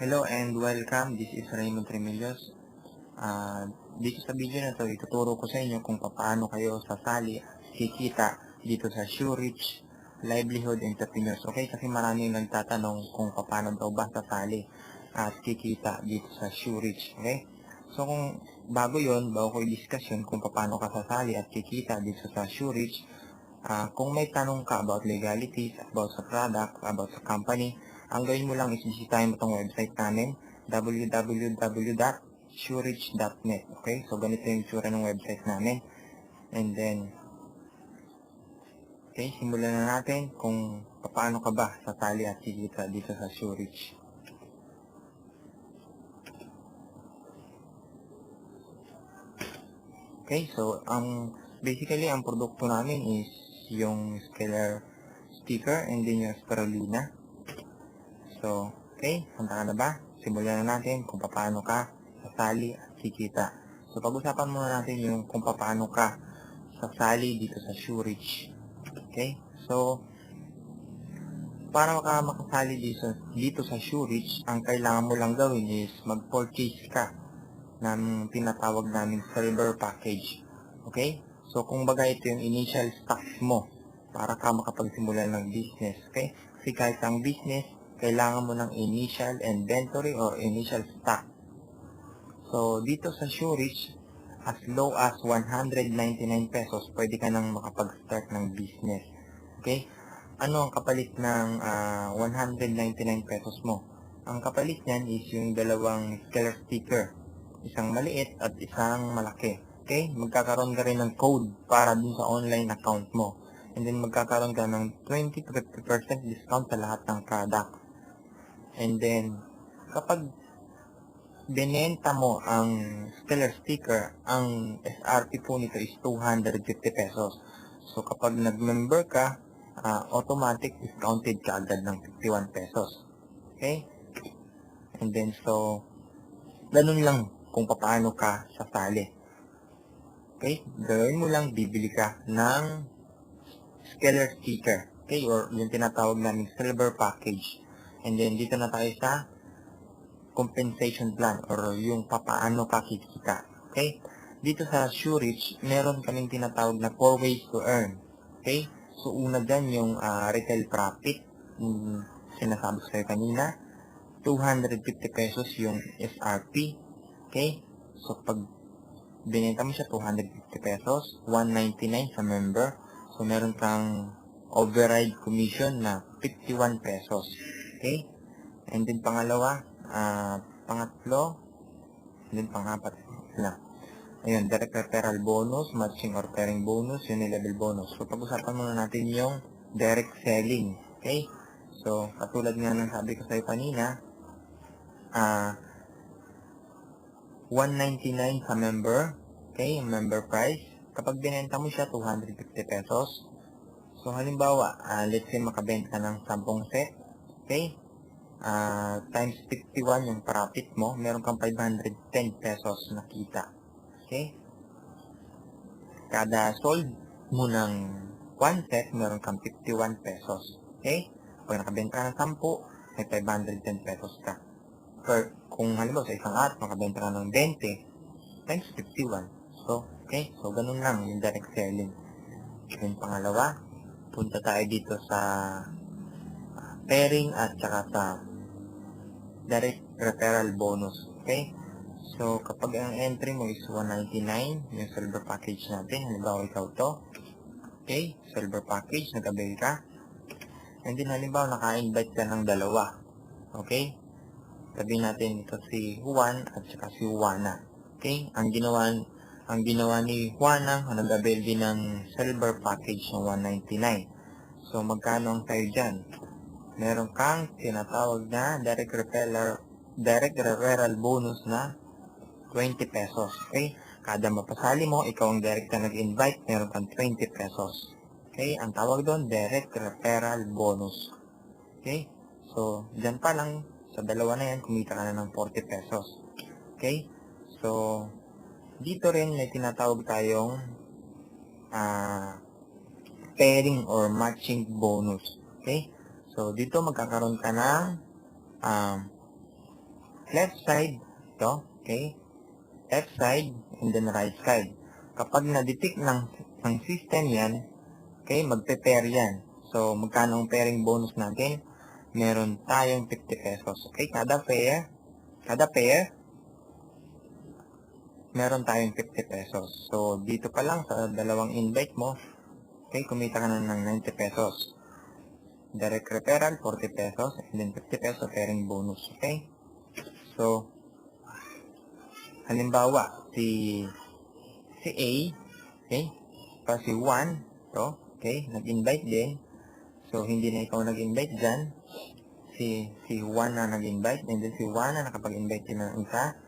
Hello and welcome. This is Raymond Remedios. Dito sa video na to, ituturo ko sa inyo kung paano kayo sasali at kikita dito sa SureReach Livelihood Entrepreneurs. Okay? Kasi maraming nagtatanong kung paano daw ba sasali at kikita dito sa SureReach. Okay? So kung bago ko i-discuss yun kung paano ka sasali at kikita dito sa SureReach, kung may tanong ka about legalities, about sa product, about sa company, ang gawin mo lang is bisitahin mo itong website namin, www.surich.net. Okay? So, ganito yung tsura ng website namin. And then, okay, simulan na natin kung paano ka ba sasali at kikita dito sa SureReach. Okay, so, basically, ang produkto namin is yung Scalar sticker and then yung Spirulina. So, okay, handa ka na ba? Simulan na natin kung paano ka sasali at kikita. So, pag-usapan muna natin yung kung paano ka sasali dito sa SureReach. Okay? So, para ka makasali dito sa SureReach, ang kailangan mo lang gawin is mag-purchase ka ng tinatawag namin silver package. Okay? So, kung baga ito yung initial stocks mo para ka makapagsimula ng business. Okay? Kasi kahit ang business, kailangan mo ng initial inventory or initial stock. So, dito sa SureReach, as low as 199 pesos, pwede ka nang makapag-start ng business. Okay? Ano ang kapalit ng 199 pesos mo? Ang kapalit niyan is yung dalawang Scalar sticker. Isang maliit at isang malaki. Okay? Magkakaroon ka rin ng code para dun sa online account mo. And then magkakaroon ka ng 20 to 50% discount sa lahat ng product. And then, kapag binenta mo ang Scalar sticker, ang SRP po nito is 250 pesos. So, kapag nag-member ka, automatic discounted ka agad ng 51 pesos. Okay? And then, so, ganun lang kung paano ka sasali. Okay? Gawin mo lang, bibili ka ng Scalar sticker. Okay? Or yung tinatawag namin silver package. And then, dito na tayo sa compensation plan or yung papaano ka kikita. Okay? Dito sa SureReach, meron kaming tinatawag na 4 ways to earn. Okay? So, una dyan yung retail profit. Sinasabi ko sa'yo kanina. 250 pesos yung SRP. Okay? So, pag binenta mo siya, 250 pesos. 199 sa member. So, meron kang override commission na 51 pesos. Okay? And then, pangatlo, and then pangapat na. Ayun, direct referral bonus, matching or pairing bonus, unilevel bonus. So, pag-usapan muna natin yung direct selling. Okay? So, katulad nga ng sabi ko sa'yo kanina, 199 sa member. Okay? Yung member price. Kapag binenta mo siya, 250 pesos. So, halimbawa, let's say makabenta ka ng 10 set. Okay? Times 51 yung profit mo, meron kang 510 pesos na kita. Okay? Kada sold mo ng 1 set, meron kang 51 pesos. Okay? Pag nakabenta ka ng 10, may 510 pesos ka. Kung halimbawa sa isang at, makabenta ka ng 20, times 51. So, okay? So, ganun lang yung direct selling. Yung pangalawa, punta tayo dito sa pairing at saka sa direct referral bonus. Okay? So, kapag ang entry mo is 199, yung silver package natin, halimbawa ikaw to, okay, silver package, nag-avail ka, and then halimbawa naka-invite ka ng dalawa, okay, sabihin natin ito si Juan at saka si Juana, okay, ang ginawa ni Juana, nag-avail din ng silver package ng 199, so magkano ang tayo dyan? Meron kang tinatawag na direct referral bonus na 20 pesos. Okay? Kada mapasali mo, ikaw ang direct na nag-invite, meron kang 20 pesos. Okay? Ang tawag doon, direct referral bonus. Okay? So, dyan pa lang, sa dalawa na yan, kumita ka na ng 40 pesos. Okay? So, dito rin may tinatawag tayong pairing or matching bonus. Okay? So, dito magkakaroon ka ng left side, ito, okay? Left side, and then right side. Kapag na-detect ng system yan, okay, magpe-pair yan. So, magkano ang pairing bonus natin? Meron tayong 50 pesos. Okay, kada pair, meron tayong 50 pesos. So, dito pa lang sa dalawang invite mo, okay, kumita ka na ng 90 pesos. Direct referral, 40 pesos, and then 50 pesos pairing bonus, okay? So, halimbawa, si A, okay, pa si 1, to, okay, nag-invite din. So, hindi na ikaw nag-invite dyan. Si 1 na nag-invite, and then si 1 na nakapag-invite din ng isa.